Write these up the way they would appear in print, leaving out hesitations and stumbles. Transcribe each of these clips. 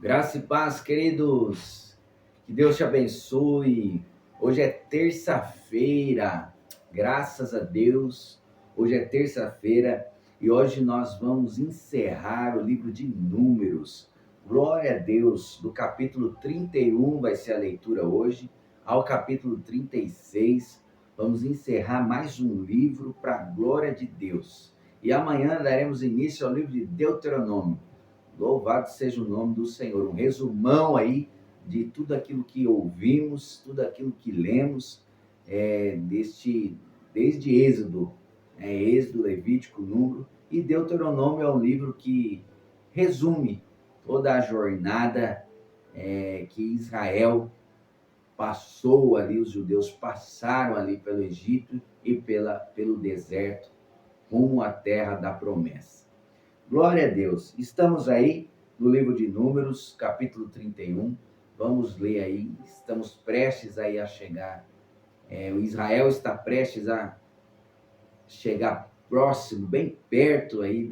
Graça e paz, queridos. Que Deus te abençoe. Hoje é terça-feira. Graças a Deus. Hoje é terça-feira e hoje nós vamos encerrar o livro de Números. Glória a Deus. Do capítulo 31 vai ser a leitura hoje, ao capítulo 36. Vamos encerrar mais um livro para a glória de Deus. E amanhã daremos início ao livro de Deuteronômio. Louvado seja o nome do Senhor. Um resumão aí de tudo aquilo que ouvimos, tudo aquilo que lemos, desde Êxodo, Êxodo, Levítico, Número, e Deuteronômio é um livro que resume toda a jornada que Israel passou ali, os judeus passaram ali pelo Egito e pelo deserto, rumo à terra da promessa. Glória a Deus. Estamos aí no livro de Números, capítulo 31. Vamos ler aí. Estamos prestes aí a chegar. O Israel está prestes a chegar próximo, bem perto aí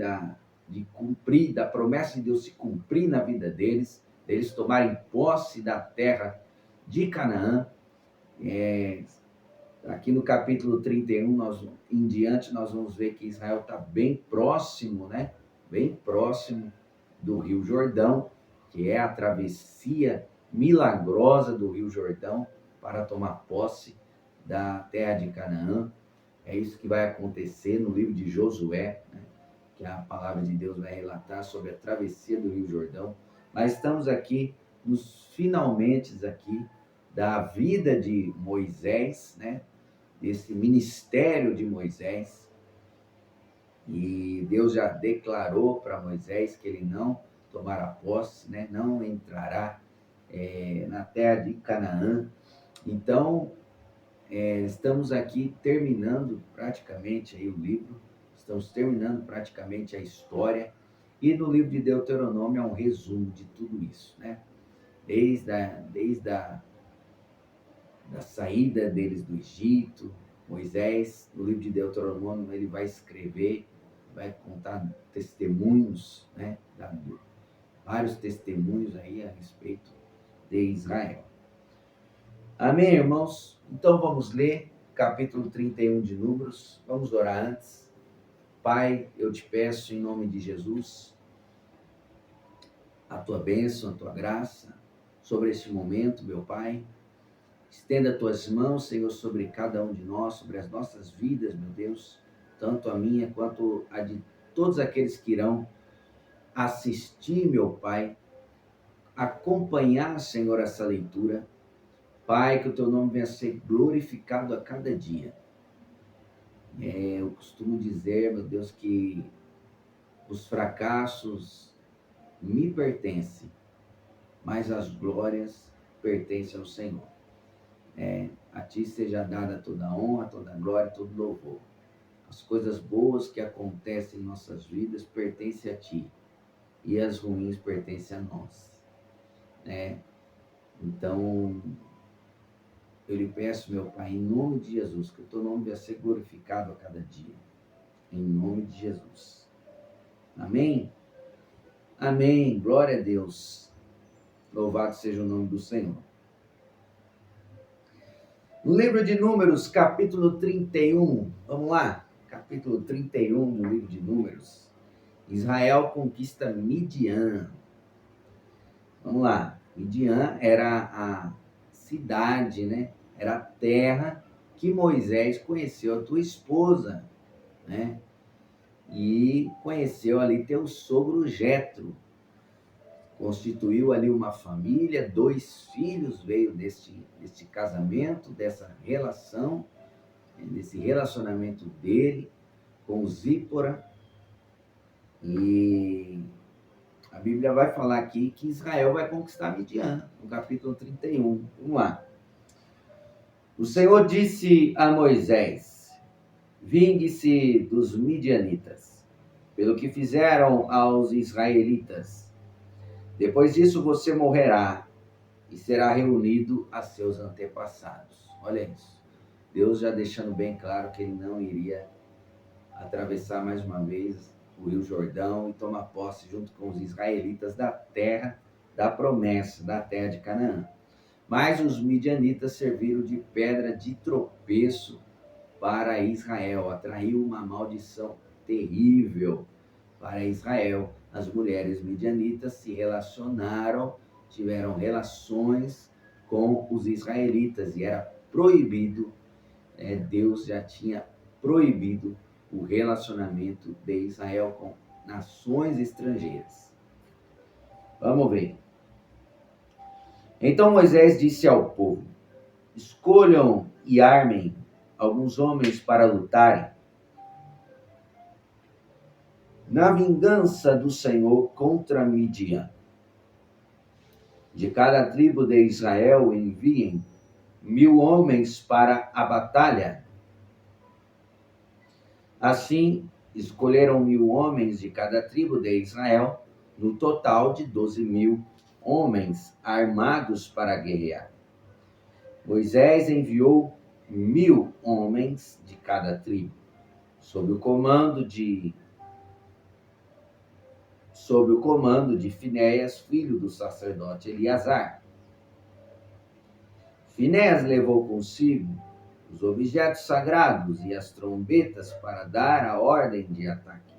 de cumprir, da promessa de Deus se cumprir na vida deles, deles tomarem posse da terra de Canaã. Aqui no capítulo 31, em diante, nós vamos ver que Israel está bem próximo, né? Bem próximo do Rio Jordão, que é a travessia milagrosa do Rio Jordão para tomar posse da terra de Canaã. É isso que vai acontecer no livro de Josué, né? Que a palavra de Deus vai relatar sobre a travessia do Rio Jordão. Mas estamos aqui nos finalmente aqui da vida de Moisés, né? Desse ministério de Moisés. E Deus já declarou para Moisés que ele não tomará posse, né? Não entrará na terra de Canaã. Então, estamos aqui terminando praticamente aí o livro, estamos terminando praticamente a história. E no livro de Deuteronômio é um resumo de tudo isso, né? Desde a da saída deles do Egito. Moisés, no livro de Deuteronômio, ele vai escrever, vai contar testemunhos, né? Vários testemunhos aí a respeito de Israel. Amém, irmãos? Então vamos ler capítulo 31 de Números. Vamos orar antes. Pai, eu te peço em nome de Jesus a tua bênção, a tua graça sobre este momento, meu Pai. Estenda tuas mãos, Senhor, sobre cada um de nós, sobre as nossas vidas, meu Deus, tanto a minha quanto a de todos aqueles que irão assistir, meu Pai, acompanhar, Senhor, essa leitura. Pai, que o teu nome venha a ser glorificado a cada dia. Eu costumo dizer, meu Deus, que os fracassos me pertencem, mas as glórias pertencem ao Senhor. A ti seja dada toda a honra, toda a glória, todo louvor. As coisas boas que acontecem em nossas vidas pertencem a ti e as ruins pertencem a nós, né? Então, eu lhe peço, meu Pai, em nome de Jesus, que o teu nome venha ser glorificado a cada dia. Em nome de Jesus. Amém? Amém. Glória a Deus. Louvado seja o nome do Senhor. No livro de Números, capítulo 31. Vamos lá? Capítulo 31 do livro de Números. Israel conquista Midian. Vamos lá. Midian era a cidade, né? Era a terra que Moisés conheceu a tua esposa, né? E conheceu ali teu sogro Jetro. Constituiu ali uma família, 2 filhos veio deste casamento, dessa relação, desse relacionamento dele com Zípora. E a Bíblia vai falar aqui que Israel vai conquistar Midian, no capítulo 31. Vamos lá. O Senhor disse a Moisés: vingue-se dos midianitas, pelo que fizeram aos israelitas. Depois disso você morrerá e será reunido a seus antepassados. Olha isso. Deus já deixando bem claro que ele não iria atravessar mais uma vez o Rio Jordão e tomar posse junto com os israelitas da terra da promessa da terra de Canaã. Mas os midianitas serviram de pedra de tropeço para Israel, atraiu uma maldição terrível para Israel. As mulheres midianitas se relacionaram, tiveram relações com os israelitas e era proibido, Deus já tinha proibido o relacionamento de Israel com nações estrangeiras. Vamos ver. Então Moisés disse ao povo: escolham e armem alguns homens para lutarem na vingança do Senhor contra Midian. De cada tribo de Israel enviem 1000 homens para a batalha. Assim, escolheram 1000 homens de cada tribo de Israel, no total de 12.000 homens armados para guerrear. Moisés enviou 1000 homens de cada tribo, sob o comando de Finéias, filho do sacerdote Eleazar. Finéias levou consigo os objetos sagrados e as trombetas para dar a ordem de ataque.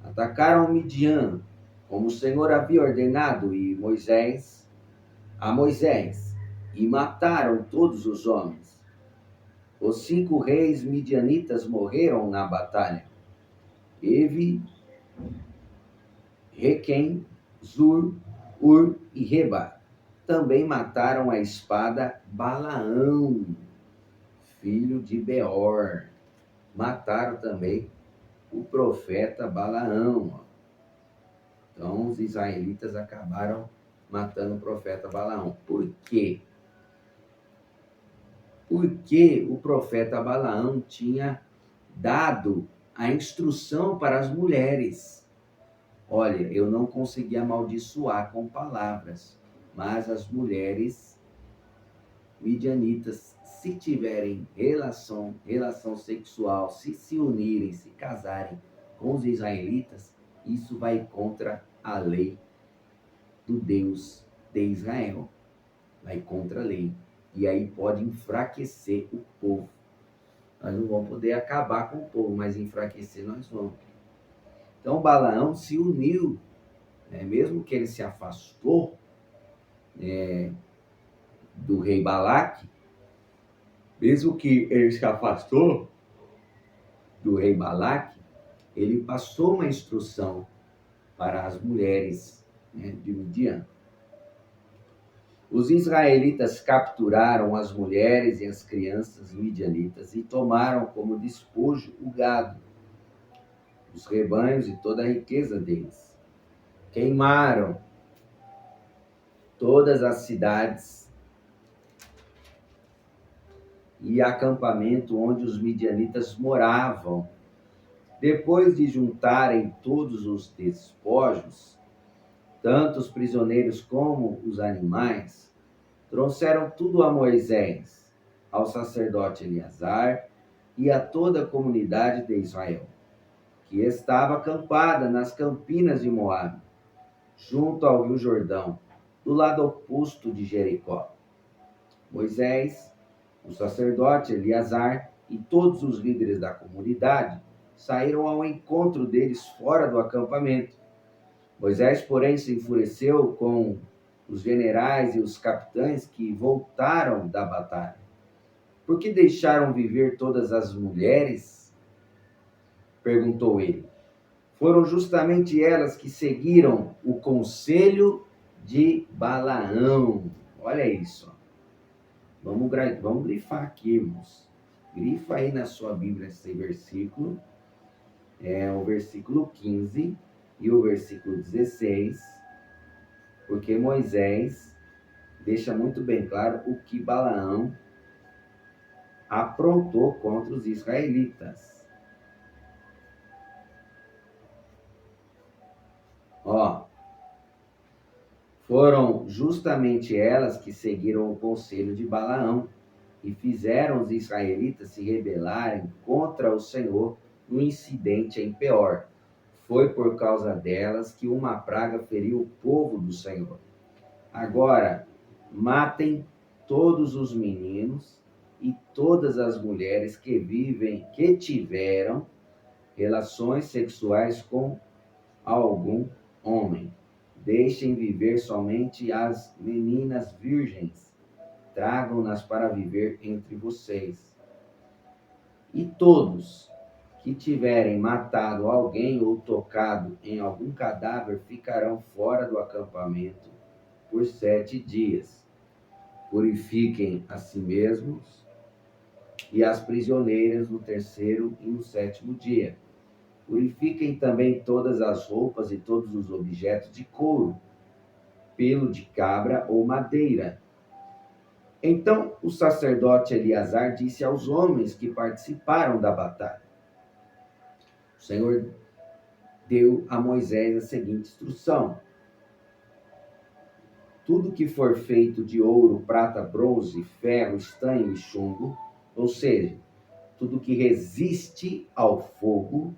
Atacaram Midian, como o Senhor havia ordenado a Moisés, e mataram todos os homens. Os 5 reis midianitas morreram na batalha: Evi, Requem, Zur, Ur e Reba. Também mataram a espada Balaão, filho de Beor. Mataram também o profeta Balaão. Então os israelitas acabaram matando o profeta Balaão. Por quê? Porque o profeta Balaão tinha dado a instrução para as mulheres. Olha, eu não consegui amaldiçoar com palavras, mas as mulheres midianitas, se tiverem relação sexual, se unirem, se casarem com os israelitas, isso vai contra a lei do Deus de Israel. Vai contra a lei. E aí pode enfraquecer o povo. Nós não vamos poder acabar com o povo, mas enfraquecer nós vamos. Então Balaão se uniu, mesmo que ele se afastou do rei Balaque, mesmo que ele se afastou do rei Balaque, ele passou uma instrução para as mulheres de Midian. Os israelitas capturaram as mulheres e as crianças midianitas e tomaram como despojo o gado, os rebanhos e toda a riqueza deles. Queimaram todas as cidades e acampamento onde os midianitas moravam. Depois de juntarem todos os despojos, tanto os prisioneiros como os animais, trouxeram tudo a Moisés, ao sacerdote Eleazar e a toda a comunidade de Israel, que estava acampada nas campinas de Moabe, junto ao rio Jordão, do lado oposto de Jericó. Moisés, o sacerdote Eleazar e todos os líderes da comunidade saíram ao encontro deles fora do acampamento. Moisés, porém, se enfureceu com os generais e os capitães que voltaram da batalha. Por que deixaram viver todas as mulheres? Perguntou ele. Foram justamente elas que seguiram o conselho de Balaão. Olha isso. Vamos grifar aqui, irmãos. Grifa aí na sua Bíblia esse versículo. É o versículo 15 e o versículo 16. Porque Moisés deixa muito bem claro o que Balaão aprontou contra os israelitas. Foram justamente elas que seguiram o conselho de Balaão e fizeram os israelitas se rebelarem contra o Senhor no incidente em Peor. Foi por causa delas que uma praga feriu o povo do Senhor. Agora, matem todos os meninos e todas as mulheres que tiveram relações sexuais com algum homem. Deixem viver somente as meninas virgens. Tragam-nas para viver entre vocês. E todos que tiverem matado alguém ou tocado em algum cadáver ficarão fora do acampamento por 7 dias. Purifiquem a si mesmos e as prisioneiras no terceiro e no sétimo dia. Purifiquem também todas as roupas e todos os objetos de couro, pelo de cabra ou madeira. Então o sacerdote Eleazar disse aos homens que participaram da batalha: o Senhor deu a Moisés a seguinte instrução: tudo que for feito de ouro, prata, bronze, ferro, estanho e chumbo, ou seja, tudo que resiste ao fogo,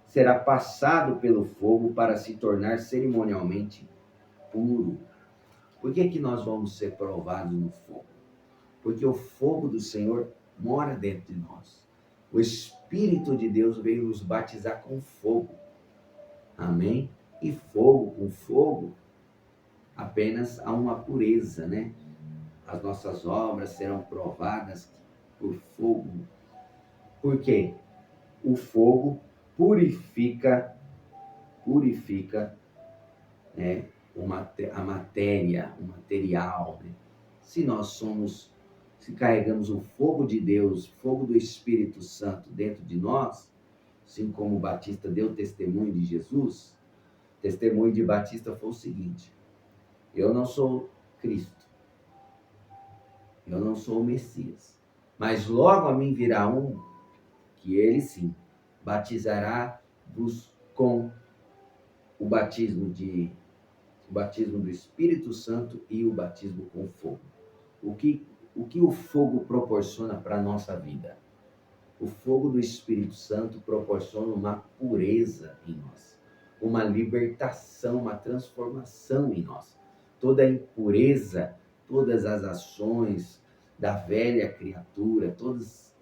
será passado pelo fogo para se tornar cerimonialmente puro. Por que nós vamos ser provados no fogo? Porque o fogo do Senhor mora dentro de nós. O Espírito de Deus veio nos batizar com fogo. Amém? E fogo com fogo, apenas há uma pureza, né? As nossas obras serão provadas por fogo. Por quê? O fogo purifica, né, a matéria, o material. Né? Se carregamos o fogo de Deus, fogo do Espírito Santo dentro de nós, assim como o Batista deu testemunho de Jesus, o testemunho de Batista foi o seguinte: eu não sou Cristo, eu não sou o Messias, mas logo a mim virá um que ele sim batizará-vos com o batismo do Espírito Santo e o batismo com fogo. O que o fogo proporciona para a nossa vida? O fogo do Espírito Santo proporciona uma pureza em nós, uma libertação, uma transformação em nós. Toda a impureza, todas as ações da velha criatura, todos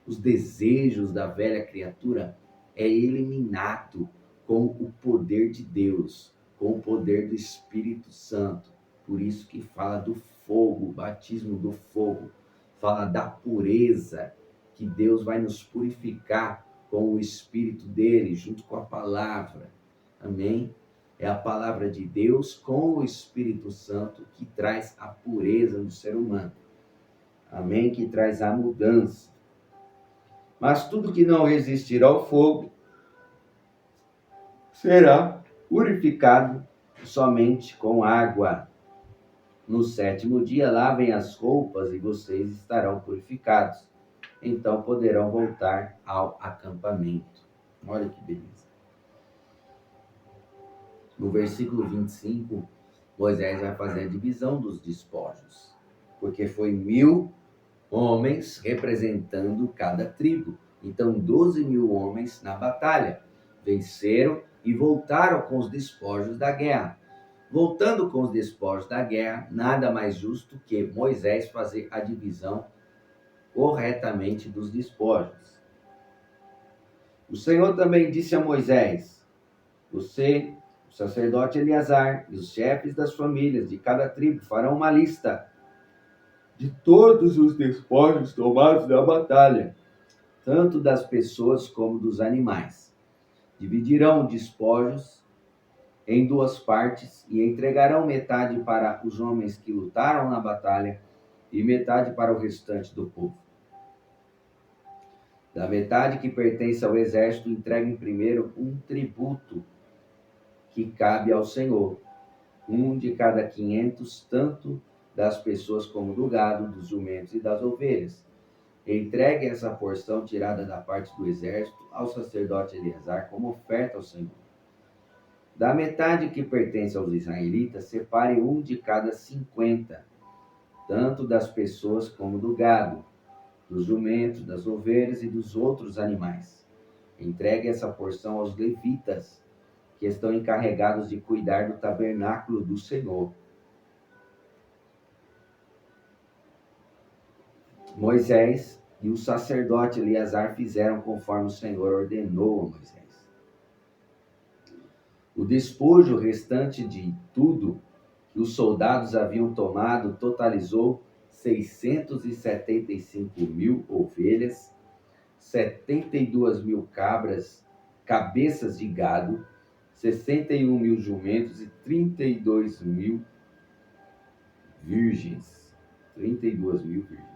os desejos da velha criatura é eliminado com o poder de Deus, com o poder do Espírito Santo. Por isso que fala do fogo, o batismo do fogo, fala da pureza, que Deus vai nos purificar com o Espírito dele, junto com a palavra. Amém? É a palavra de Deus com o Espírito Santo que traz a pureza no ser humano. Amém? Que traz a mudança. Mas tudo que não resistir ao fogo será purificado somente com água. No sétimo dia, lavem as roupas e vocês estarão purificados. Então poderão voltar ao acampamento. Olha que beleza. No versículo 25, Moisés vai fazer a divisão dos despojos, porque foi 1000 homens representando cada tribo. Então 12.000 homens na batalha venceram e voltaram com os despojos da guerra. Voltando com os despojos da guerra, nada mais justo que Moisés fazer a divisão corretamente dos despojos. O Senhor também disse a Moisés: você, o sacerdote Eleazar e os chefes das famílias de cada tribo farão uma lista de todos os despojos tomados na batalha, tanto das pessoas como dos animais. Dividirão despojos em 2 partes e entregarão metade para os homens que lutaram na batalha e metade para o restante do povo. Da metade que pertence ao exército, entreguem primeiro um tributo que cabe ao Senhor, um de cada 500, tanto das pessoas como do gado, dos jumentos e das ovelhas. Entregue essa porção tirada da parte do exército ao sacerdote Eleazar como oferta ao Senhor. Da metade que pertence aos israelitas, separe um de cada 50, tanto das pessoas como do gado, dos jumentos, das ovelhas e dos outros animais. Entregue essa porção aos levitas, que estão encarregados de cuidar do tabernáculo do Senhor. Moisés e o sacerdote Eleazar fizeram conforme o Senhor ordenou a Moisés. O despojo restante de tudo que os soldados haviam tomado totalizou 675.000 ovelhas, 72.000 cabras, cabeças de gado, 61.000 jumentos e 32.000 virgens. 32.000 virgens.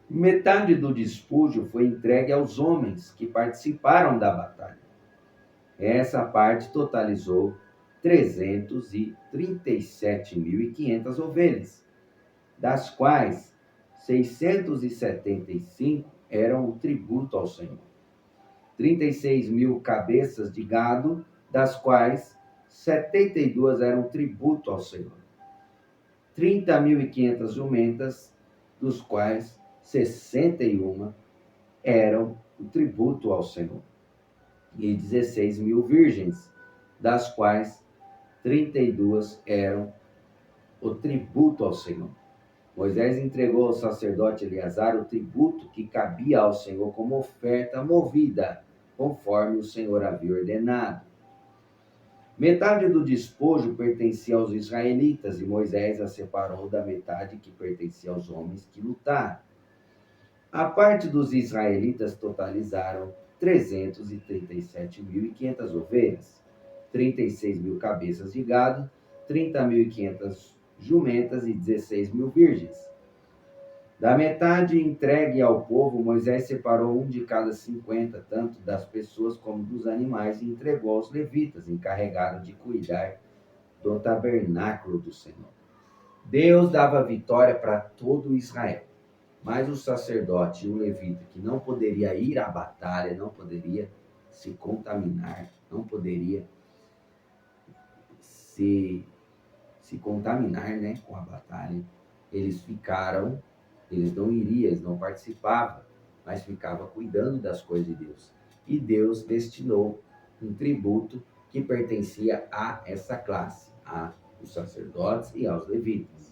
Metade do despojo foi entregue aos homens que participaram da batalha. Essa parte totalizou 337.500 ovelhas, das quais 675 eram o tributo ao Senhor. 36.000 cabeças de gado, das quais 72 eram tributo ao Senhor. 30.500 jumentas, dos quais 61 eram o tributo ao Senhor. E 16.000 virgens, das quais 32 eram o tributo ao Senhor. Moisés entregou ao sacerdote Eleazar o tributo que cabia ao Senhor como oferta movida, conforme o Senhor havia ordenado. Metade do despojo pertencia aos israelitas, e Moisés a separou da metade que pertencia aos homens que lutaram. A parte dos israelitas totalizaram 337.500 ovelhas, 36.000 cabeças de gado, 30.500 jumentas e 16.000 virgens. Da metade entregue ao povo, Moisés separou um de cada 50, tanto das pessoas como dos animais, e entregou aos levitas, encarregados de cuidar do tabernáculo do Senhor. Deus dava vitória para todo Israel, mas o sacerdote e o levita, que não poderia ir à batalha, não poderia se contaminar, não poderia se contaminar, né, com a batalha, eles não iriam, eles não participavam, mas ficavam cuidando das coisas de Deus. E Deus destinou um tributo que pertencia a essa classe, aos sacerdotes e aos levitas.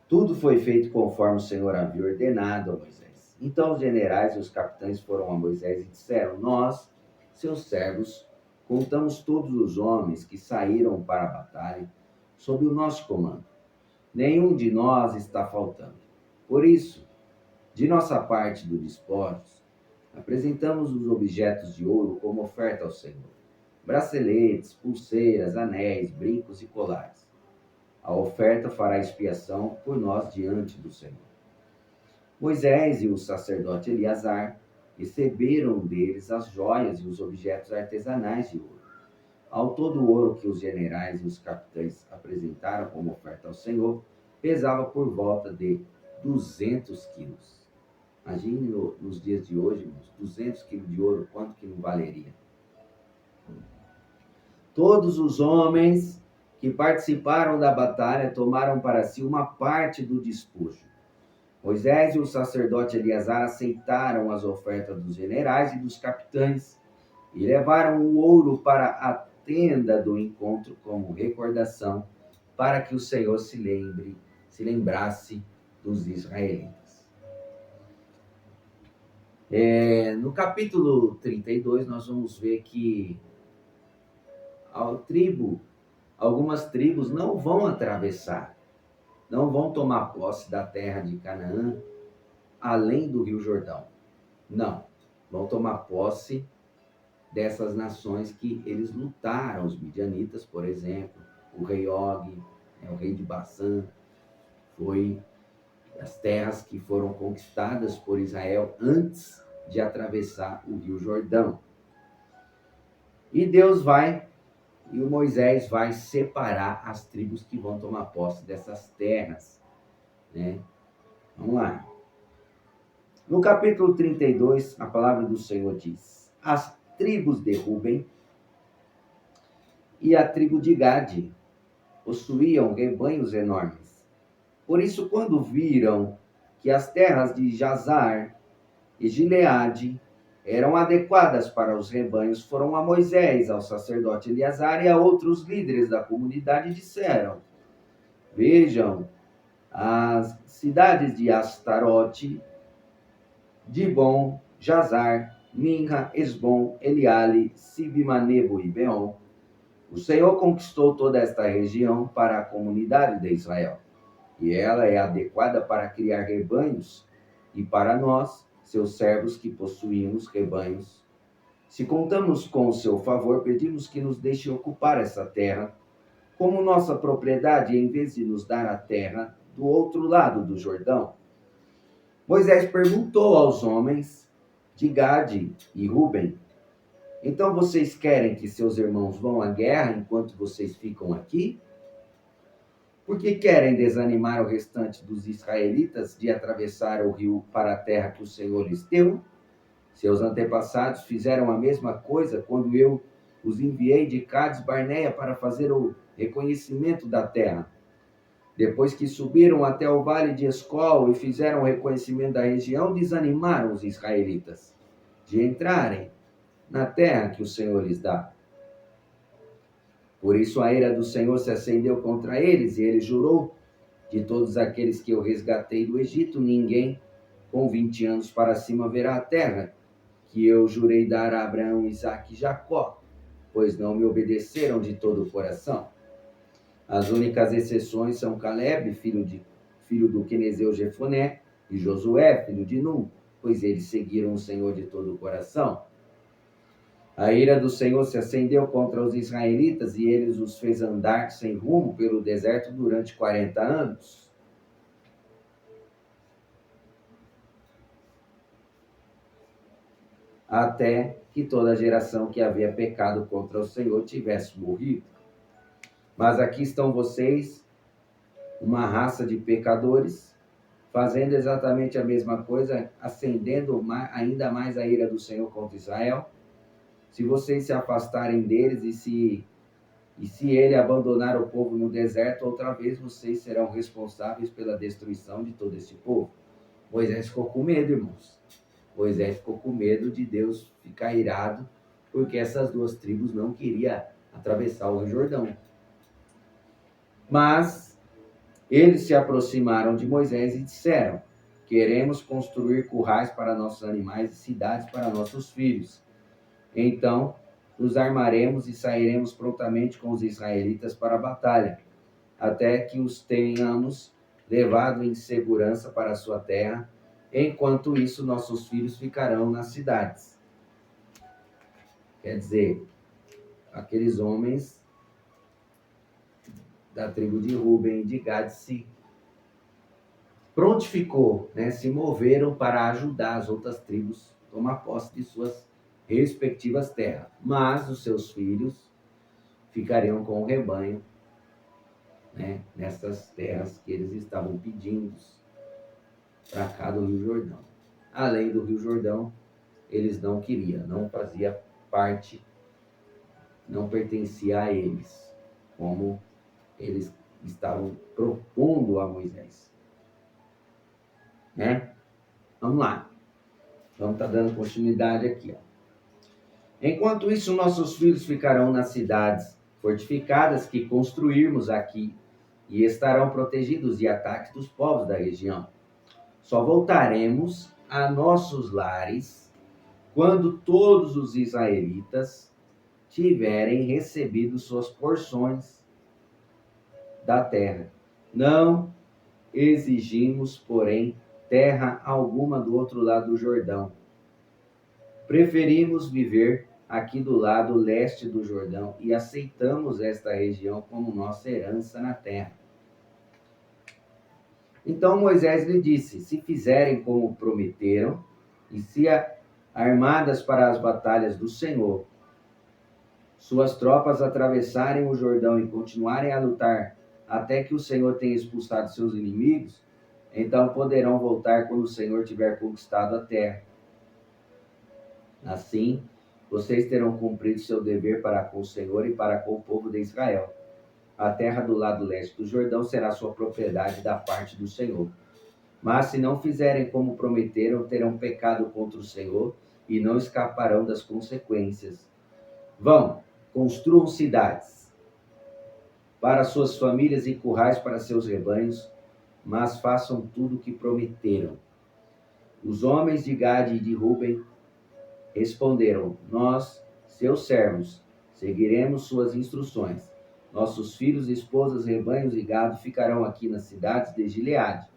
Tudo foi feito conforme o Senhor havia ordenado a Moisés. Então os generais e os capitães foram a Moisés e disseram: Nós, seus servos, contamos todos os homens que saíram para a batalha sob o nosso comando. Nenhum de nós está faltando. Por isso, de nossa parte do despojos, apresentamos os objetos de ouro como oferta ao Senhor: braceletes, pulseiras, anéis, brincos e colares. A oferta fará expiação por nós diante do Senhor. Moisés e o sacerdote Eleazar receberam deles as joias e os objetos artesanais de ouro. Ao todo o ouro que os generais e os capitães apresentaram como oferta ao Senhor pesava por volta de 200 quilos. Imagine nos dias de hoje, irmãos, 200 quilos de ouro, quanto que não valeria? Todos os homens que participaram da batalha tomaram para si uma parte do despojo. Moisés e o sacerdote Eleazar aceitaram as ofertas dos generais e dos capitães e levaram o ouro para a tenda do encontro como recordação, para que o Senhor se lembrasse dos israelitas. No capítulo 32, nós vamos ver que algumas tribos não vão atravessar, não vão tomar posse da terra de Canaã, além do Rio Jordão. Não, vão tomar posse dessas nações que eles lutaram, os midianitas, por exemplo, o rei Og, o rei de Bassã, foi as terras que foram conquistadas por Israel antes de atravessar o Rio Jordão. E o Moisés vai separar as tribos que vão tomar posse dessas terras, né? Vamos lá. No capítulo 32, a palavra do Senhor diz: As tribos de Ruben e a tribo de Gade possuíam rebanhos enormes. Por isso, quando viram que as terras de Jazar e Gileade eram adequadas para os rebanhos foram a Moisés, ao sacerdote Eleazar e a outros líderes da comunidade disseram: Vejam, as cidades de Astarote, Dibon, Jazar, Minha, Esbom, Eliale, Sibima-Nebo e Beon. O Senhor conquistou toda esta região para a comunidade de Israel, e ela é adequada para criar rebanhos e para nós, seus servos que possuímos rebanhos. Se contamos com o seu favor, pedimos que nos deixe ocupar essa terra como nossa propriedade, em vez de nos dar a terra do outro lado do Jordão. Moisés perguntou aos homens de Gade e Ruben: Então vocês querem que seus irmãos vão à guerra enquanto vocês ficam aqui? Por que querem desanimar o restante dos israelitas de atravessar o rio para a terra que o Senhor lhes deu? Seus antepassados fizeram a mesma coisa quando eu os enviei de Cades Barneia para fazer o reconhecimento da terra. Depois que subiram até o vale de Escol e fizeram o reconhecimento da região, desanimaram os israelitas de entrarem na terra que o Senhor lhes dá. Por isso a ira do Senhor se acendeu contra eles, e ele jurou: de todos aqueles que eu resgatei do Egito, ninguém com 20 anos para cima verá a terra que eu jurei dar a Abraão, Isaque e Jacó, pois não me obedeceram de todo o coração. As únicas exceções são Caleb, filho do quenezeu Jefoné, e Josué, filho de Nun, pois eles seguiram o Senhor de todo o coração. A ira do Senhor se acendeu contra os israelitas e ele os fez andar sem rumo pelo deserto durante 40 anos. Até que toda a geração que havia pecado contra o Senhor tivesse morrido. Mas aqui estão vocês, uma raça de pecadores, fazendo exatamente a mesma coisa, acendendo ainda mais a ira do Senhor contra Israel. Se vocês se afastarem deles e se ele abandonar o povo no deserto, outra vez vocês serão responsáveis pela destruição de todo esse povo. Moisés ficou com medo, irmãos. Moisés ficou com medo de Deus ficar irado, porque essas duas tribos não queriam atravessar o Rio Jordão. Mas eles se aproximaram de Moisés e disseram: Queremos construir currais para nossos animais e cidades para nossos filhos. Então nos armaremos e sairemos prontamente com os israelitas para a batalha, até que os tenhamos levado em segurança para a sua terra. Enquanto isso, nossos filhos ficarão nas cidades. Quer dizer, aqueles homens da tribo de Ruben e de Gad se prontificou, se moveram para ajudar as outras tribos a tomar posse de suas respectivas terras. Mas os seus filhos ficariam com o rebanho, nessas terras que eles estavam pedindo para cá do Rio Jordão. Além do Rio Jordão, eles não queriam, não fazia parte, não pertencia a eles, como eles estavam propondo a Moisés. Vamos lá. Vamos estar dando continuidade aqui. Enquanto isso, nossos filhos ficarão nas cidades fortificadas que construirmos aqui e estarão protegidos de ataques dos povos da região. Só voltaremos a nossos lares quando todos os israelitas tiverem recebido suas porções da terra. Não exigimos, porém, terra alguma do outro lado do Jordão. Preferimos viver aqui do lado leste do Jordão e aceitamos esta região como nossa herança na terra. Então Moisés lhe disse: Se fizerem como prometeram e se armadas para as batalhas do Senhor, suas tropas atravessarem o Jordão e continuarem a lutar até que o Senhor tenha expulsado seus inimigos, então poderão voltar quando o Senhor tiver conquistado a terra. Assim, vocês terão cumprido seu dever para com o Senhor e para com o povo de Israel. A terra do lado leste do Jordão será sua propriedade da parte do Senhor. Mas se não fizerem como prometeram, terão pecado contra o Senhor e não escaparão das consequências. Vão, construam cidades para suas famílias e currais para seus rebanhos, mas façam tudo o que prometeram. Os homens de Gade e de Ruben responderam: Nós, seus servos, seguiremos suas instruções. Nossos filhos, esposas, rebanhos e gado ficarão aqui nas cidades de Gileade.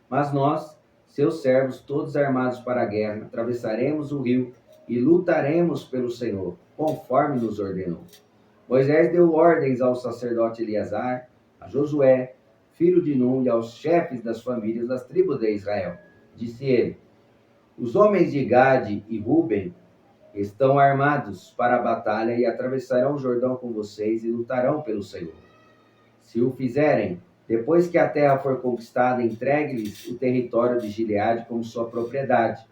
Mas nós, seus servos, todos armados para a guerra, atravessaremos o rio e lutaremos pelo Senhor, conforme nos ordenou. Moisés deu ordens ao sacerdote Eleazar, a Josué, filho de Nun, e aos chefes das famílias das tribos de Israel. Disse ele: Os homens de Gade e Ruben estão armados para a batalha e atravessarão o Jordão com vocês e lutarão pelo Senhor. Se o fizerem, depois que a terra for conquistada, entregue-lhes o território de Gileade como sua propriedade.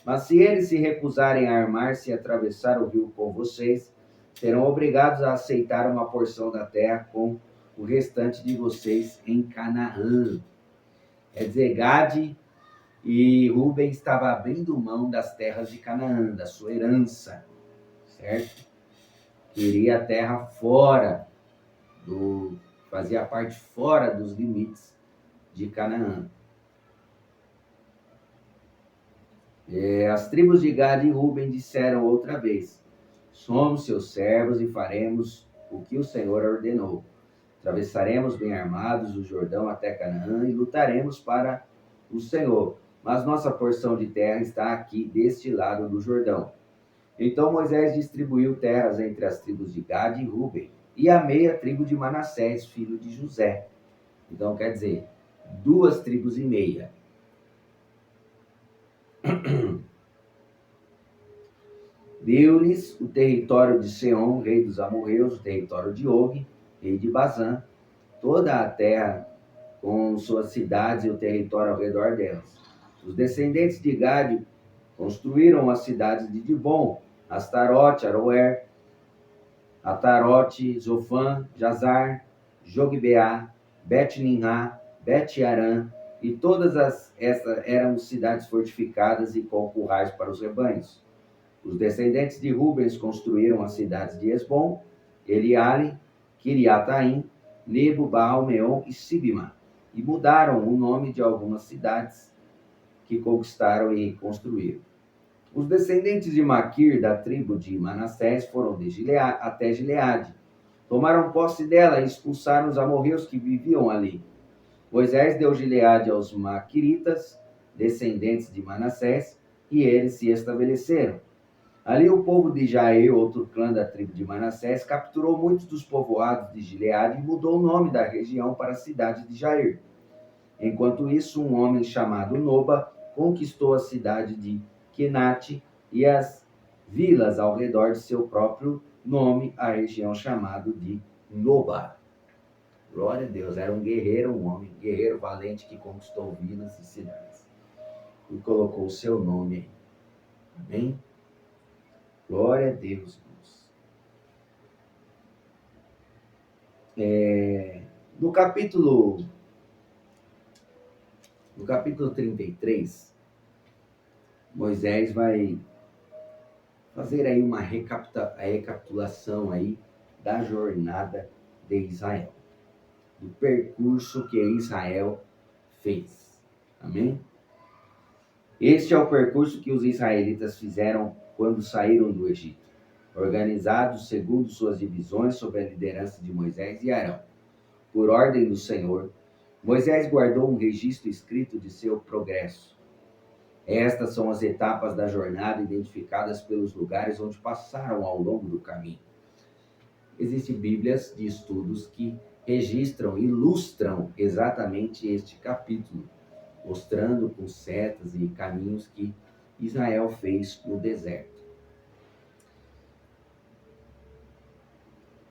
Mas se eles se recusarem a armar-se e atravessar o rio com vocês, serão obrigados a aceitar uma porção da terra com o restante de vocês em Canaã. Quer dizer, Gade e Ruben estavam abrindo mão das terras de Canaã, da sua herança, certo? Queria a terra fazia parte fora dos limites de Canaã. As tribos de Gade e Ruben disseram outra vez: Somos seus servos e faremos o que o Senhor ordenou. Atravessaremos bem armados o Jordão até Canaã e lutaremos para o Senhor. Mas nossa porção de terra está aqui, deste lado do Jordão. Então Moisés distribuiu terras entre as tribos de Gade e Ruben e a meia tribo de Manassés, filho de José. Então quer dizer, 2 tribos e meia. Deu-lhes o território de Seom, rei dos amorreus, o território de Og, rei de Bazã, toda a terra com suas cidades e o território ao redor delas. Os descendentes de Gade construíram as cidades de Dibon, Astarote, Aroer, Atarote, Zofã, Jazar, Jogbeá, Bet-Nimrá, Bet-Arã, e todas essas eram cidades fortificadas e com currais para os rebanhos. Os descendentes de Rubens construíram as cidades de Esbom, Eliale, Kiriataim, Nebo, Baal, Meon e Sibima, e mudaram o nome de algumas cidades que conquistaram e construíram. Os descendentes de Maquir, da tribo de Manassés, foram de Gileade, até Gileade. Tomaram posse dela e expulsaram os amorreus que viviam ali. Moisés deu Gileade aos maquiritas, descendentes de Manassés, e eles se estabeleceram. Ali o povo de Jair, outro clã da tribo de Manassés, capturou muitos dos povoados de Gileade e mudou o nome da região para a cidade de Jair. Enquanto isso, um homem chamado Noba conquistou a cidade de Kenate e as vilas ao redor de seu próprio nome, a região chamada de Noba. Glória a Deus, era um guerreiro, um homem guerreiro valente que conquistou vilas e cidades. E colocou o seu nome aí. Amém? Glória a Deus, irmãos. No capítulo 33, Moisés vai fazer aí uma recapitulação aí da jornada de Israel, do percurso que Israel fez. Amém? Este é o percurso que os israelitas fizeram quando saíram do Egito, organizados segundo suas divisões sob a liderança de Moisés e Arão. Por ordem do Senhor, Moisés guardou um registro escrito de seu progresso. Estas são as etapas da jornada identificadas pelos lugares onde passaram ao longo do caminho. Existem bíblias de estudos que registram, ilustram exatamente este capítulo, mostrando com setas e caminhos que Israel fez no deserto.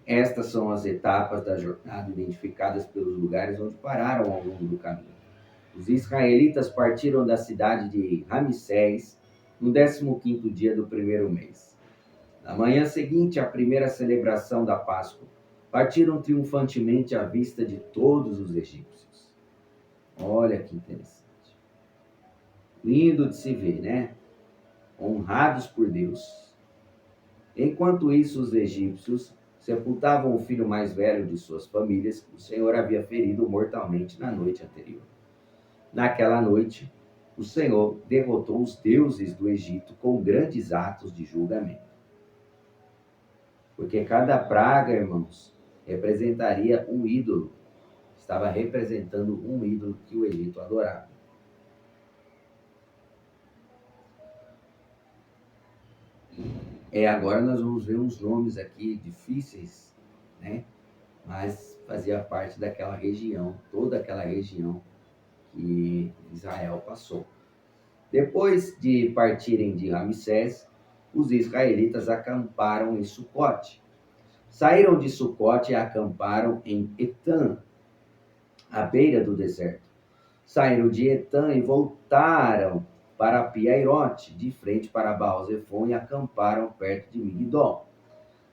Estas são as etapas da jornada identificadas pelos lugares onde pararam ao longo do caminho. Os israelitas partiram da cidade de Ramsés no 15º dia do primeiro mês. Na manhã seguinte à primeira celebração da Páscoa, partiram triunfantemente à vista de todos os egípcios. Olha que interessante. Lindo de se ver, né? honrados por Deus. Enquanto isso, os egípcios sepultavam o filho mais velho de suas famílias, que o Senhor havia ferido mortalmente na noite anterior. Naquela noite, o Senhor derrotou os deuses do Egito com grandes atos de julgamento. Porque cada praga, irmãos, representaria um ídolo. Estava representando um ídolo que o Egito adorava. Agora nós vamos ver uns nomes aqui difíceis, né? Mas fazia parte daquela região, toda aquela região que Israel passou. Depois de partirem de Ramsés, os israelitas acamparam em Sucote. Saíram de Sucote e acamparam em Etã, à beira do deserto. Saíram de Etã e voltaram para Piairote, de frente para Baal-Zefon, e acamparam perto de Migdol.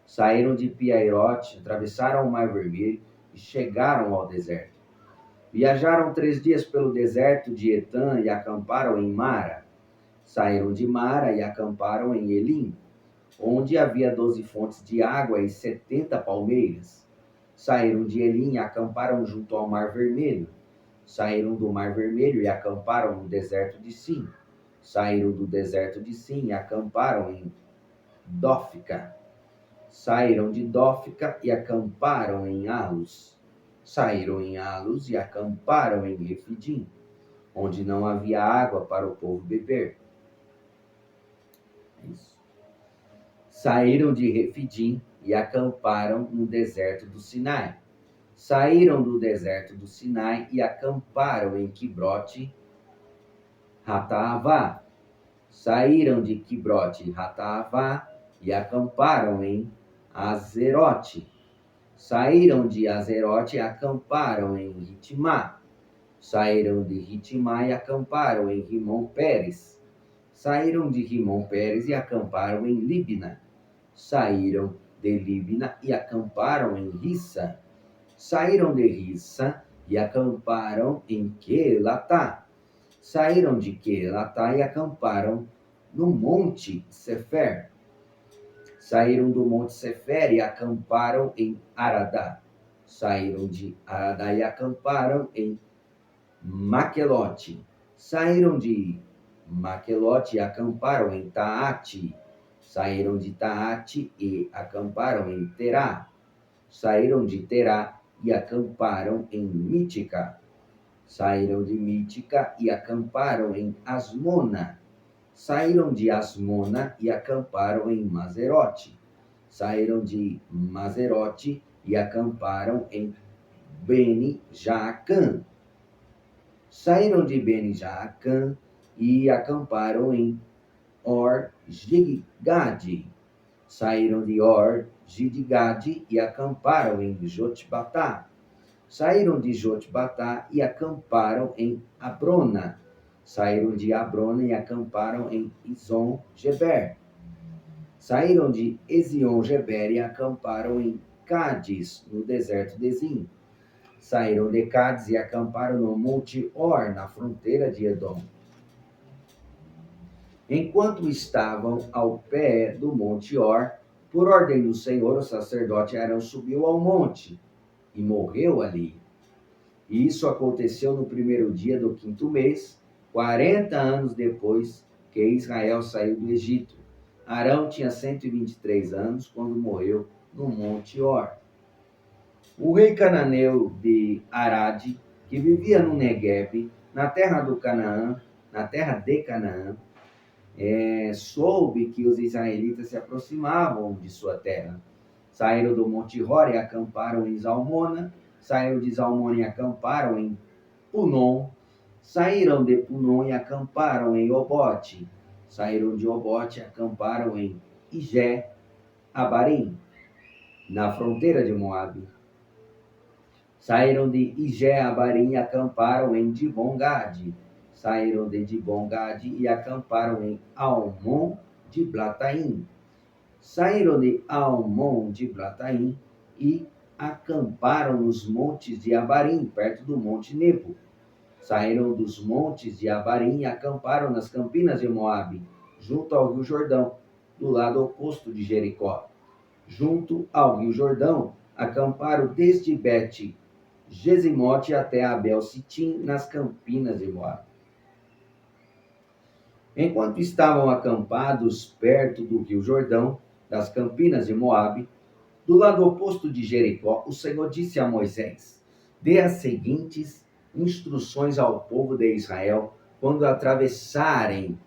Saíram de Piairote, atravessaram o Mar Vermelho e chegaram ao deserto. Viajaram 3 dias pelo deserto de Etã e acamparam em Mara. Saíram de Mara e acamparam em Elim, onde havia 12 fontes de água e 70 palmeiras. Saíram de Elim e acamparam junto ao Mar Vermelho. Saíram do Mar Vermelho e acamparam no deserto de Sim. Saíram do deserto de Sim e acamparam em Dófica. Saíram de Dófica e acamparam em Alus. Saíram em Alus e acamparam em Refidim, onde não havia água para o povo beber. Isso. Saíram de Refidim e acamparam no deserto do Sinai. Saíram do deserto do Sinai e acamparam em Quibrote Hataavá. Saíram de Quibrote Hataavá e acamparam em Azerote. Saíram de Azerote e acamparam em Ritimá. Saíram de Ritimá e acamparam em Rimon-Pérez. Saíram de Rimon-Pérez e acamparam em Libna. Saíram de Libna e acamparam em Rissa. Saíram de Rissa e acamparam em Quelatá. Saíram de Quelatá e acamparam no Monte Sefer. Saíram do Monte Sefer e acamparam em Aradá. Saíram de Aradá e acamparam em Maquelote. Saíram de Maquelote e acamparam em Taate. Saíram de Taate e acamparam em Terá. Saíram de Terá e acamparam em Mítica. Saíram de Mítica e acamparam em Asmona. Saíram de Asmona e acamparam em Mazerote. Saíram de Mazerote e acamparam em Beni-Jaacã. Saíram de Beni-Jaacã e acamparam em Or-Gidgade. Saíram de Or-Gidgade e acamparam em Jotbatá. Saíram de Jotbatá e acamparam em Abrona. Saíram de Abrona e acamparam em Ezion-Geber. Saíram de Ezion-Geber e acamparam em Cádiz, no deserto de Zim. Saíram de Cádiz e acamparam no Monte Or, na fronteira de Edom. Enquanto estavam ao pé do Monte Or, por ordem do Senhor, o sacerdote Arão subiu ao monte e morreu ali. E isso aconteceu no primeiro dia do 5º mês, 40 anos depois que Israel saiu do Egito. Arão tinha 123 anos quando morreu no Monte Or. O rei cananeu de Arade, que vivia no Negueb, na terra de Canaã, soube que os israelitas se aproximavam de sua terra. Saíram do Monte Hor e acamparam em Zalmona. Saíram de Zalmona e acamparam em Punon. Saíram de Punon e acamparam em Obote. Saíram de Obote e acamparam em Ijé-Abarim, na fronteira de Moabe. Saíram de Ijé-Abarim e acamparam em Dibon-Gade. Saíram de Dibon-Gade e acamparam em Almon de Blataim. Saíram de Almon de Blataim e acamparam nos montes de Abarim, perto do Monte Nebo. Saíram dos montes de Abarim e acamparam nas campinas de Moabe, junto ao rio Jordão, do lado oposto de Jericó. Junto ao rio Jordão, acamparam desde Bet-Gesimote até Abel-Sitim, nas campinas de Moabe. Enquanto estavam acampados perto do rio Jordão, das campinas de Moabe, do lado oposto de Jericó, o Senhor disse a Moisés: dê as seguintes instruções ao povo de Israel quando atravessarem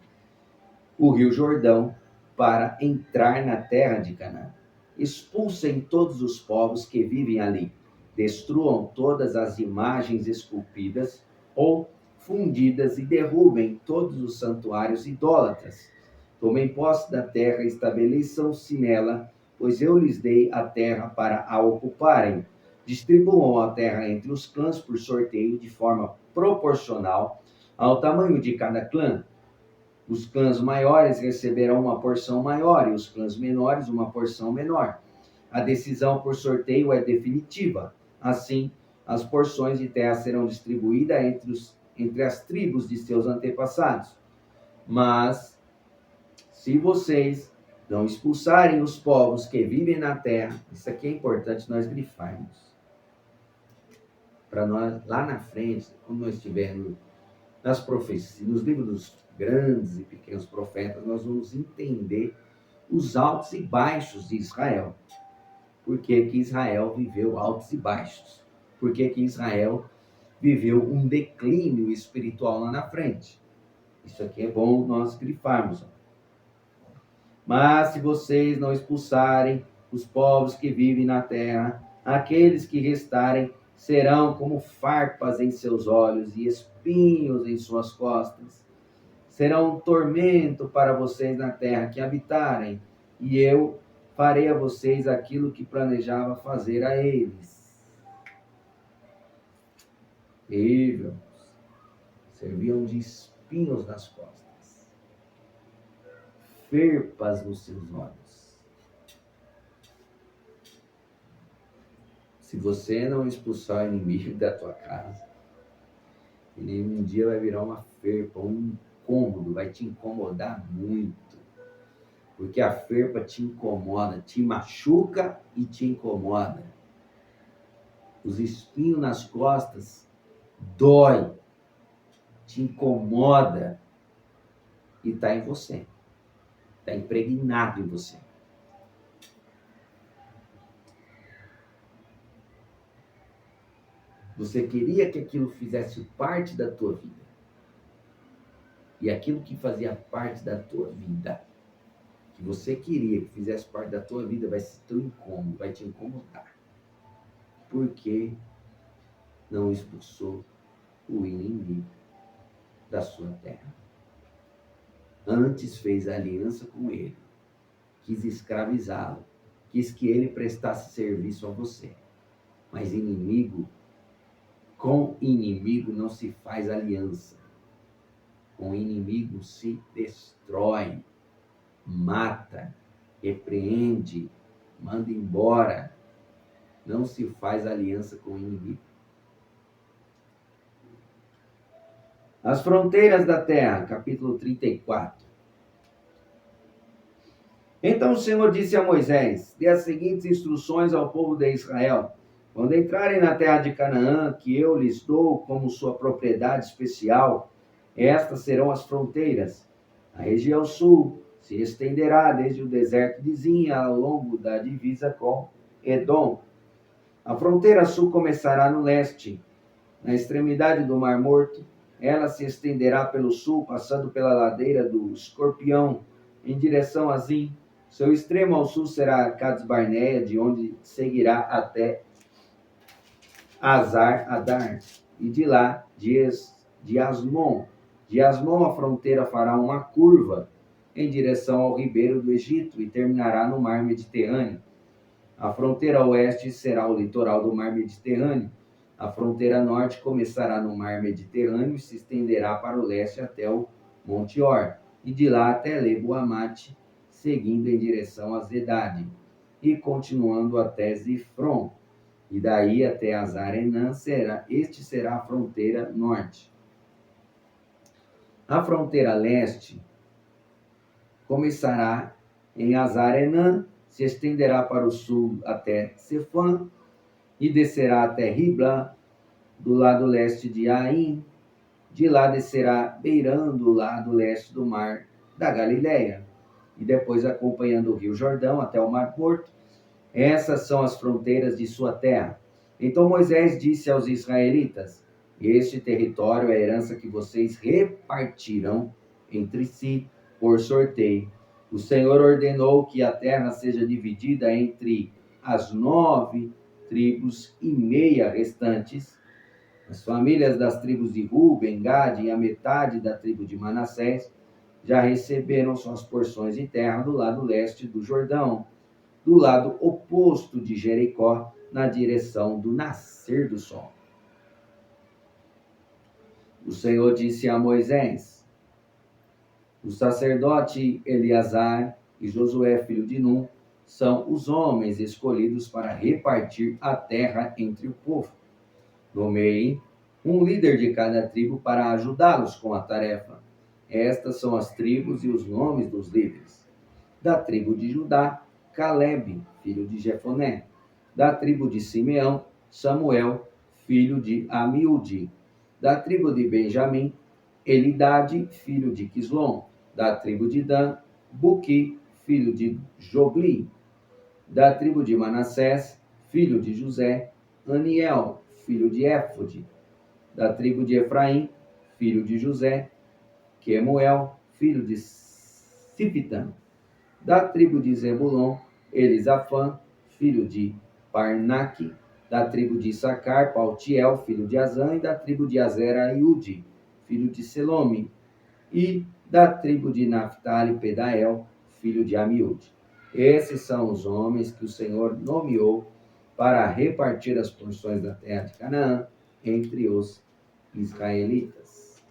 o rio Jordão para entrar na terra de Canaã. Expulsem todos os povos que vivem ali. Destruam todas as imagens esculpidas ou fundidas e derrubem todos os santuários idólatras. Tomem posse da terra e estabeleçam-se nela, pois eu lhes dei a terra para a ocuparem. Distribuam a terra entre os clãs por sorteio de forma proporcional ao tamanho de cada clã. Os clãs maiores receberão uma porção maior e os clãs menores uma porção menor. A decisão por sorteio é definitiva. Assim, as porções de terra serão distribuídas entre as tribos de seus antepassados. Mas, se vocês não expulsarem os povos que vivem na terra, isso aqui é importante nós grifarmos. Para nós, lá na frente, quando nós estivermos nas profecias, nos livros dos grandes e pequenos profetas, nós vamos entender os altos e baixos de Israel. Por que que Israel viveu altos e baixos? Por que que Israel viveu um declínio espiritual lá na frente? Isso aqui é bom nós grifarmos. Mas se vocês não expulsarem os povos que vivem na terra, aqueles que restarem serão como farpas em seus olhos e espinhos em suas costas. Serão um tormento para vocês na terra que habitarem, e eu farei a vocês aquilo que planejava fazer a eles. Terrível. Serviam de espinhos nas costas, ferpas nos seus olhos. Se você não expulsar o inimigo da tua casa, ele um dia vai virar uma ferpa, um incômodo, vai te incomodar muito. Porque a ferpa te incomoda, te machuca e te incomoda. Os espinhos nas costas dói, te incomoda e está em você. Está impregnado em você. Você queria que aquilo fizesse parte da tua vida. E aquilo que fazia parte da tua vida, que você queria que fizesse parte da tua vida, vai ser tão incômodo, vai te incomodar. Porque não expulsou o inimigo da sua terra. Antes fez aliança com ele, quis escravizá-lo, quis que ele prestasse serviço a você. Mas com inimigo não se faz aliança. Com inimigo se destrói, mata, repreende, manda embora. Não se faz aliança com o inimigo. As fronteiras da terra, capítulo 34. Então o Senhor disse a Moisés: dê as seguintes instruções ao povo de Israel. Quando entrarem na terra de Canaã, que eu lhes dou como sua propriedade especial, estas serão as fronteiras. A região sul se estenderá desde o deserto de Zin ao longo da divisa com Edom. A fronteira sul começará no leste, na extremidade do Mar Morto. Ela se estenderá pelo sul, passando pela ladeira do Escorpião, em direção a Zin. Seu extremo ao sul será Cades Barneia, de onde seguirá até Azar Adar, e de lá de Asmon. De Asmon a fronteira fará uma curva em direção ao ribeiro do Egito e terminará no Mar Mediterrâneo. A fronteira oeste será o litoral do Mar Mediterrâneo. A fronteira norte começará no Mar Mediterrâneo e se estenderá para o leste até o Monte Or, e de lá até Lebo Amate, seguindo em direção a Zedade, e continuando até Zifron, e daí até Azar-Enã, este será a fronteira norte. A fronteira leste começará em Hazar-Enã, se estenderá para o sul até Sefã e descerá até Ribla, do lado leste de Aim. De lá descerá beirando o lado leste do mar da Galileia e depois acompanhando o rio Jordão até o Mar Morto. Essas são as fronteiras de sua terra. Então Moisés disse aos israelitas: este território é a herança que vocês repartirão entre si por sorteio. O Senhor ordenou que a terra seja dividida entre as 9 tribos e meia restantes. As famílias das tribos de Ruben, Gade e a metade da tribo de Manassés já receberam suas porções de terra do lado leste do Jordão, do lado oposto de Jericó, na direção do nascer do sol. O Senhor disse a Moisés: o sacerdote Eleazar e Josué, filho de Num, são os homens escolhidos para repartir a terra entre o povo. Nomeie um líder de cada tribo para ajudá-los com a tarefa. Estas são as tribos e os nomes dos líderes. Da tribo de Judá, Calebe, filho de Jefoné. Da tribo de Simeão, Samuel, filho de Amiúde. Da tribo de Benjamim, Elidade, filho de Quislom. Da tribo de Dan, Buqui, filho de Jogli. Da tribo de Manassés, filho de José, Aniel, filho de Éfode. Da tribo de Efraim, filho de José, Quemuel, filho de Sifitã. Da tribo de Zebulon, Elisafã, filho de Parnaque. Da tribo de Issacar, Paltiel, filho de Azã. E da tribo de Azer, Aiude, filho de Selome. E da tribo de Naphtali, Pedael, filho de Amiúde. Esses são os homens que o Senhor nomeou para repartir as porções da terra de Canaã entre os israelitas.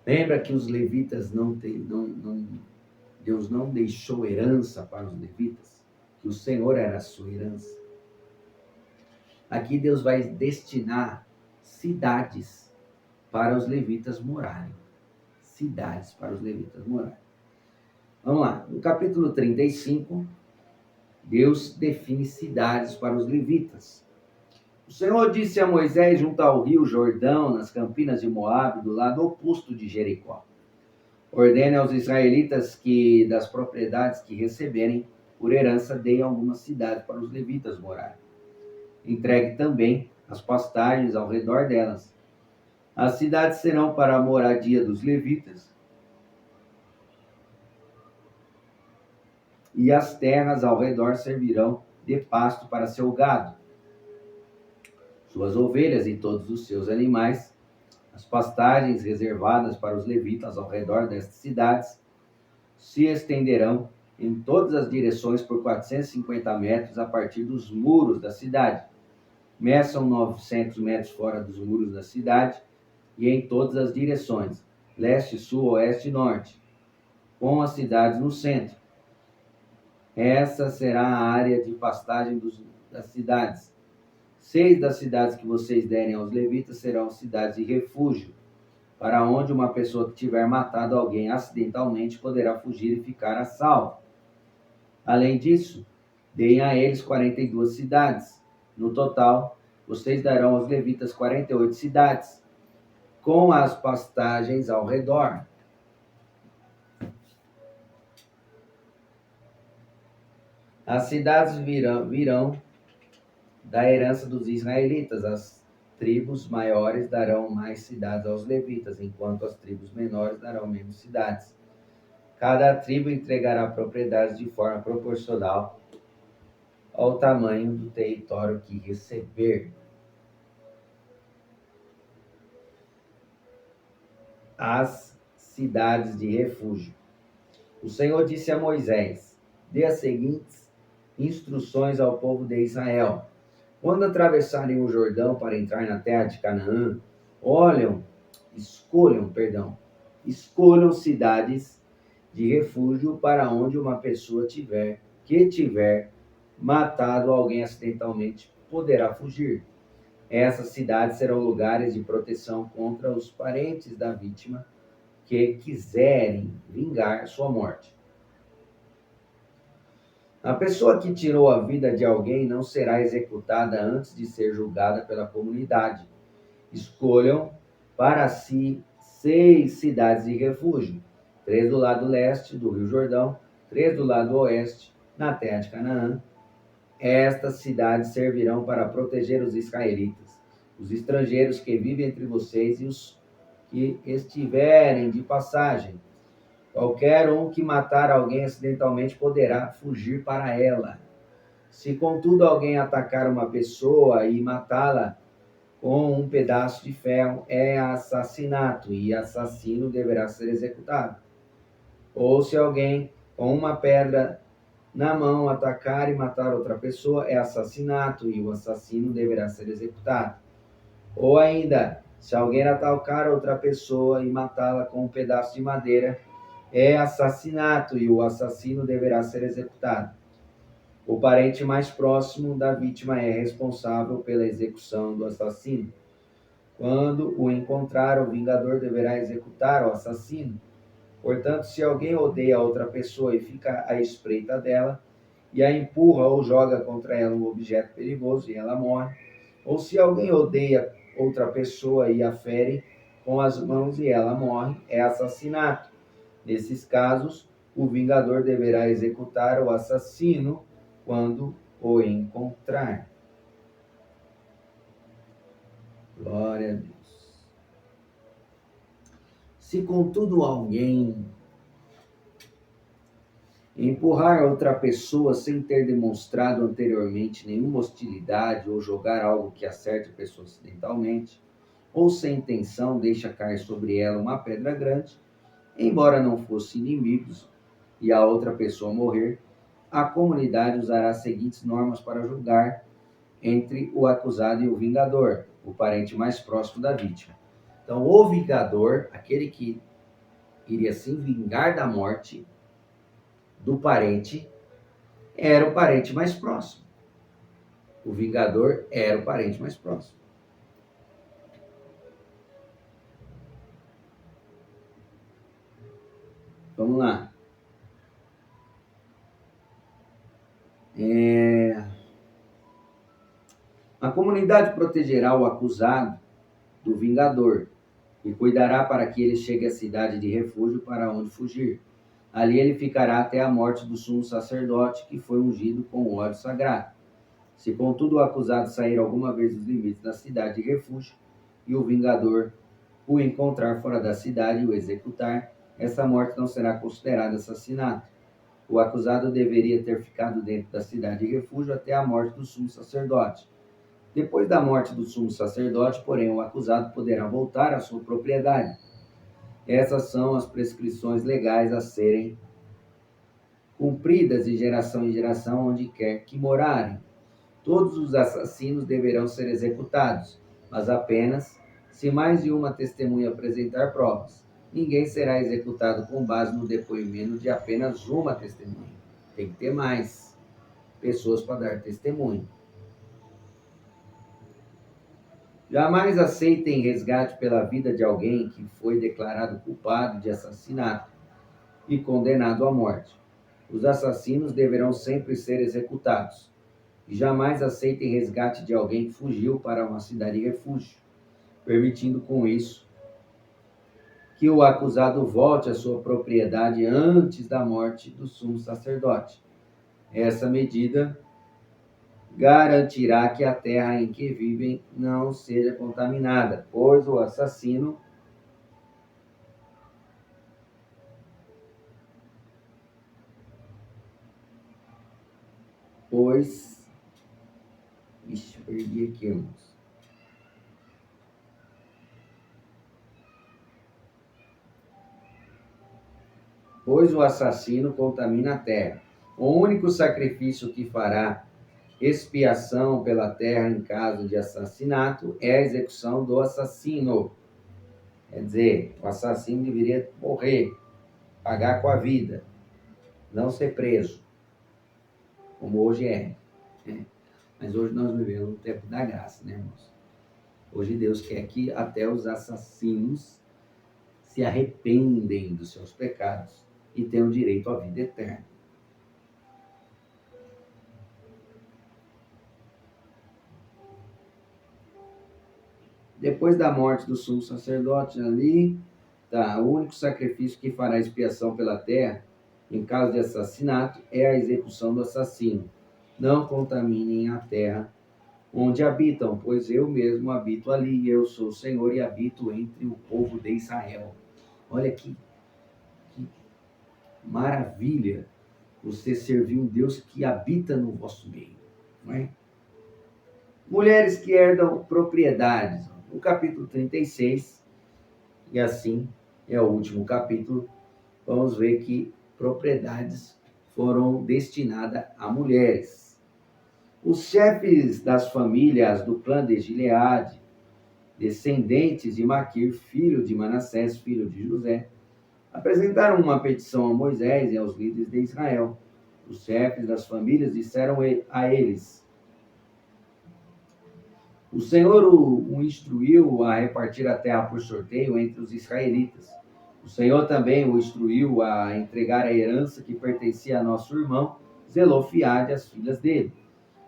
Lembra que os levitas Deus não deixou herança para os levitas, que o Senhor era a sua herança. Aqui Deus vai destinar cidades para os levitas morarem. Cidades para os levitas morarem. Vamos lá, no capítulo 35, Deus define cidades para os levitas. O Senhor disse a Moisés junto ao rio Jordão, nas campinas de Moabe, do lado oposto de Jericó: ordene aos israelitas que das propriedades que receberem por herança deem algumas cidades para os levitas morarem. Entregue também as pastagens ao redor delas. As cidades serão para a moradia dos levitas, e as terras ao redor servirão de pasto para seu gado, suas ovelhas e todos os seus animais. As pastagens reservadas para os levitas ao redor destas cidades se estenderão em todas as direções por 450 metros a partir dos muros da cidade. Meçam 900 metros fora dos muros da cidade e em todas as direções, leste, sul, oeste e norte, com as cidades no centro. Essa será a área de pastagem das cidades. 6 das cidades que vocês derem aos levitas serão cidades de refúgio, para onde uma pessoa que tiver matado alguém acidentalmente poderá fugir e ficar a salvo. Além disso, deem a eles 42 cidades. No total, vocês darão aos levitas 48 cidades, com as pastagens ao redor. As cidades virão da herança dos israelitas. As tribos maiores darão mais cidades aos levitas, enquanto as tribos menores darão menos cidades. Cada tribo entregará propriedades de forma proporcional ao tamanho do território que receber. As cidades de refúgio. O Senhor disse a Moisés: dê as seguintes instruções ao povo de Israel. Quando atravessarem o Jordão para entrar na terra de Canaã, escolham cidades de refúgio para onde uma pessoa que tiver matado alguém acidentalmente poderá fugir. Essas cidades serão lugares de proteção contra os parentes da vítima que quiserem vingar sua morte. A pessoa que tirou a vida de alguém não será executada antes de ser julgada pela comunidade. Escolham para si 6 cidades de refúgio, 3 do lado leste do Rio Jordão, 3 do lado oeste, na terra de Canaã. Estas cidades servirão para proteger os israelitas, os estrangeiros que vivem entre vocês e os que estiverem de passagem. Qualquer um que matar alguém acidentalmente poderá fugir para ela. Se, contudo, alguém atacar uma pessoa e matá-la com um pedaço de ferro, é assassinato, e assassino deverá ser executado. Ou se alguém com uma pedra na mão atacar e matar outra pessoa, é assassinato, e o assassino deverá ser executado. Ou ainda, se alguém atacar outra pessoa e matá-la com um pedaço de madeira, é assassinato, e o assassino deverá ser executado. O parente mais próximo da vítima é responsável pela execução do assassino. Quando o encontrar, o vingador deverá executar o assassino. Portanto, se alguém odeia outra pessoa e fica à espreita dela, e a empurra ou joga contra ela um objeto perigoso e ela morre, ou se alguém odeia outra pessoa e a fere com as mãos e ela morre, é assassinato. Nesses casos, o vingador deverá executar o assassino quando o encontrar. Glória a Deus. Se, contudo, alguém empurrar outra pessoa sem ter demonstrado anteriormente nenhuma hostilidade ou jogar algo que acerte a pessoa acidentalmente, ou sem intenção deixa cair sobre ela uma pedra grande, embora não fossem inimigos, e a outra pessoa morrer, a comunidade usará as seguintes normas para julgar entre o acusado e o vingador, o parente mais próximo da vítima. Então, o vingador, aquele que iria se vingar da morte do parente, era o parente mais próximo. O vingador era o parente mais próximo. Vamos lá. A comunidade protegerá o acusado do vingador e cuidará para que ele chegue à cidade de refúgio para onde fugir. Ali ele ficará até a morte do sumo sacerdote, que foi ungido com o óleo sagrado. Se, contudo, o acusado sair alguma vez dos limites da cidade de refúgio e o vingador o encontrar fora da cidade e o executar, essa morte não será considerada assassinato. O acusado deveria ter ficado dentro da cidade de refúgio até a morte do sumo sacerdote. Depois da morte do sumo sacerdote, porém, o acusado poderá voltar à sua propriedade. Essas são as prescrições legais a serem cumpridas de geração em geração, onde quer que morarem. Todos os assassinos deverão ser executados, mas apenas se mais de uma testemunha apresentar provas. Ninguém será executado com base no depoimento de apenas uma testemunha. Tem que ter mais pessoas para dar testemunho. Jamais aceitem resgate pela vida de alguém que foi declarado culpado de assassinato e condenado à morte. Os assassinos deverão sempre ser executados. E jamais aceitem resgate de alguém que fugiu para uma cidade de refúgio, permitindo com isso que o acusado volte à sua propriedade antes da morte do sumo sacerdote. Essa medida garantirá que a terra em que vivem não seja contaminada, pois o assassino perdi aqui, irmãos. Pois o assassino contamina a terra. O único sacrifício que fará expiação pela terra em caso de assassinato é a execução do assassino. Quer dizer, o assassino deveria morrer, pagar com a vida, não ser preso, como hoje é. Mas hoje nós vivemos no tempo da graça, né, irmãos? Hoje Deus quer que até os assassinos se arrependem dos seus pecados e tenham direito à vida eterna. Depois da morte do sumo sacerdote ali, tá, o único sacrifício que fará expiação pela terra, em caso de assassinato, é a execução do assassino. Não contaminem a terra onde habitam, pois eu mesmo habito ali, eu sou o Senhor e habito entre o povo de Israel. Olha que maravilha você servir um Deus que habita no vosso meio, não é? Mulheres que herdam propriedades. No capítulo 36, e assim é o último capítulo, vamos ver que propriedades foram destinadas a mulheres. Os chefes das famílias do clã de Gileade, descendentes de Maquir, filho de Manassés, filho de José, apresentaram uma petição a Moisés e aos líderes de Israel. Os chefes das famílias disseram a eles: o Senhor o instruiu a repartir a terra por sorteio entre os israelitas. O Senhor também o instruiu a entregar a herança que pertencia a nosso irmão Zelofiade às filhas dele.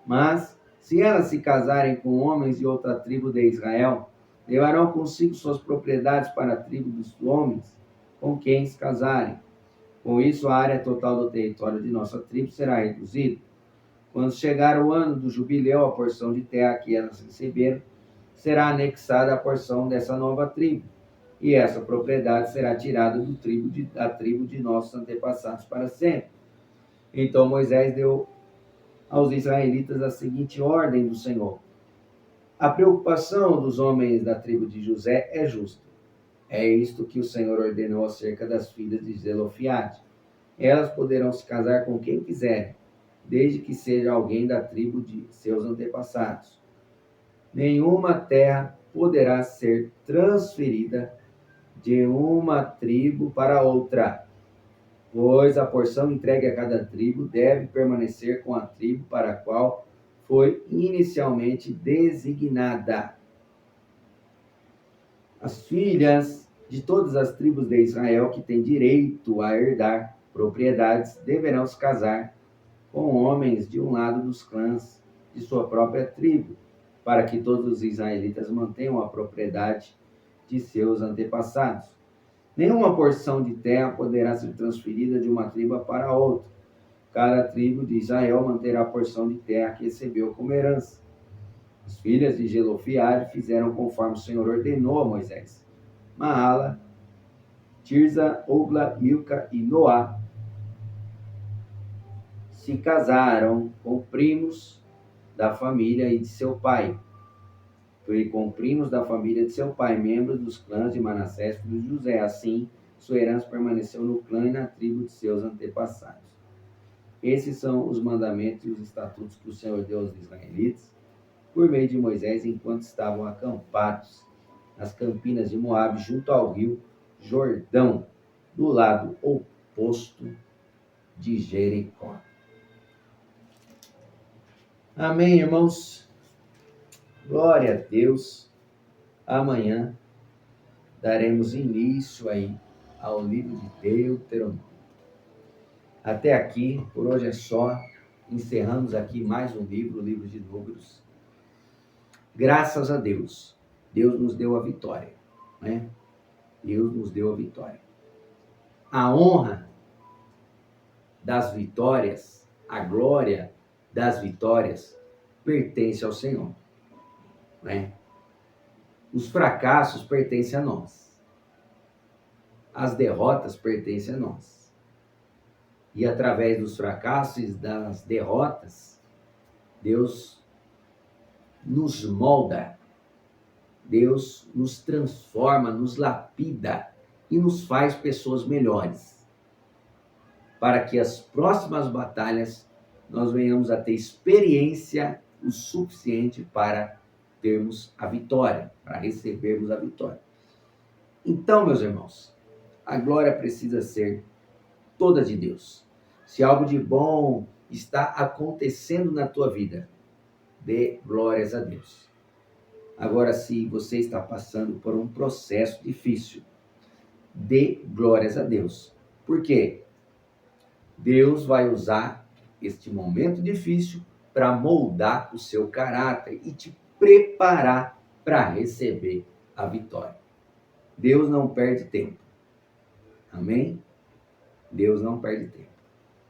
Mas, se elas se casarem com homens de outra tribo de Israel, levarão consigo suas propriedades para a tribo dos homens com quem se casarem. Com isso, a área total do território de nossa tribo será reduzida. Quando chegar o ano do jubileu, a porção de terra que elas receberam será anexada à porção dessa nova tribo, e essa propriedade será tirada da tribo de nossos antepassados para sempre. Então Moisés deu aos israelitas a seguinte ordem do Senhor: a preocupação dos homens da tribo de José é justa. É isto que o Senhor ordenou acerca das filhas de Zelofiade. Elas poderão se casar com quem quiserem, desde que seja alguém da tribo de seus antepassados. Nenhuma terra poderá ser transferida de uma tribo para outra, pois a porção entregue a cada tribo deve permanecer com a tribo para a qual foi inicialmente designada. As filhas de todas as tribos de Israel que têm direito a herdar propriedades deverão se casar com homens de um lado dos clãs de sua própria tribo, para que todos os israelitas mantenham a propriedade de seus antepassados. Nenhuma porção de terra poderá ser transferida de uma tribo para outra. Cada tribo de Israel manterá a porção de terra que recebeu como herança. As filhas de Zelofiade fizeram conforme o Senhor ordenou a Moisés. Maala, Tirza, Ogla, Milca e Noá se casaram com primos da família e de seu pai. Foi com primos da família de seu pai, membros dos clãs de Manassés, filho de José. Assim, sua herança permaneceu no clã e na tribo de seus antepassados. Esses são os mandamentos e os estatutos que o Senhor deu aos israelitas por meio de Moisés enquanto estavam acampados nas campinas de Moabe, junto ao rio Jordão, do lado oposto de Jericó. Amém, irmãos? Glória a Deus. Amanhã daremos início aí ao livro de Deuteronômio. Até aqui, por hoje é só. Encerramos aqui mais um livro, o livro de Números. Graças a Deus, Deus nos deu a vitória, né? Deus nos deu a vitória. A honra das vitórias, a glória das vitórias pertence ao Senhor, né? Os fracassos pertencem a nós. As derrotas pertencem a nós. E através dos fracassos e das derrotas, Deus nos molda, Deus nos transforma, nos lapida e nos faz pessoas melhores, para que as próximas batalhas nós venhamos a ter experiência o suficiente para termos a vitória, para recebermos a vitória. Então, meus irmãos, a glória precisa ser toda de Deus. Se algo de bom está acontecendo na tua vida, dê glórias a Deus. Agora, se você está passando por um processo difícil, dê glórias a Deus. Por quê? Deus vai usar este momento difícil para moldar o seu caráter e te preparar para receber a vitória. Deus não perde tempo. Amém? Deus não perde tempo.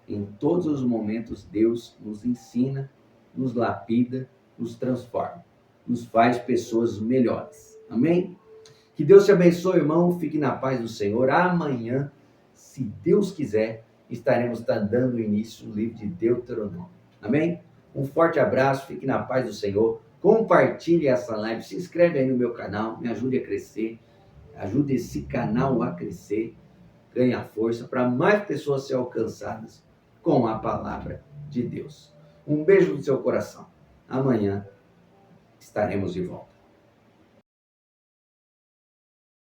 Em todos os momentos, Deus nos ensina, nos lapida, nos transforma, nos faz pessoas melhores. Amém? Que Deus te abençoe, irmão. Fique na paz do Senhor. Amanhã, se Deus quiser, estaremos dando início no livro de Deuteronômio. Amém? Um forte abraço. Fique na paz do Senhor. Compartilhe essa live. Se inscreve aí no meu canal. Me ajude a crescer. Ajude esse canal a crescer. Ganhar força para mais pessoas serem alcançadas com a palavra de Deus. Um beijo no seu coração. Amanhã estaremos de volta.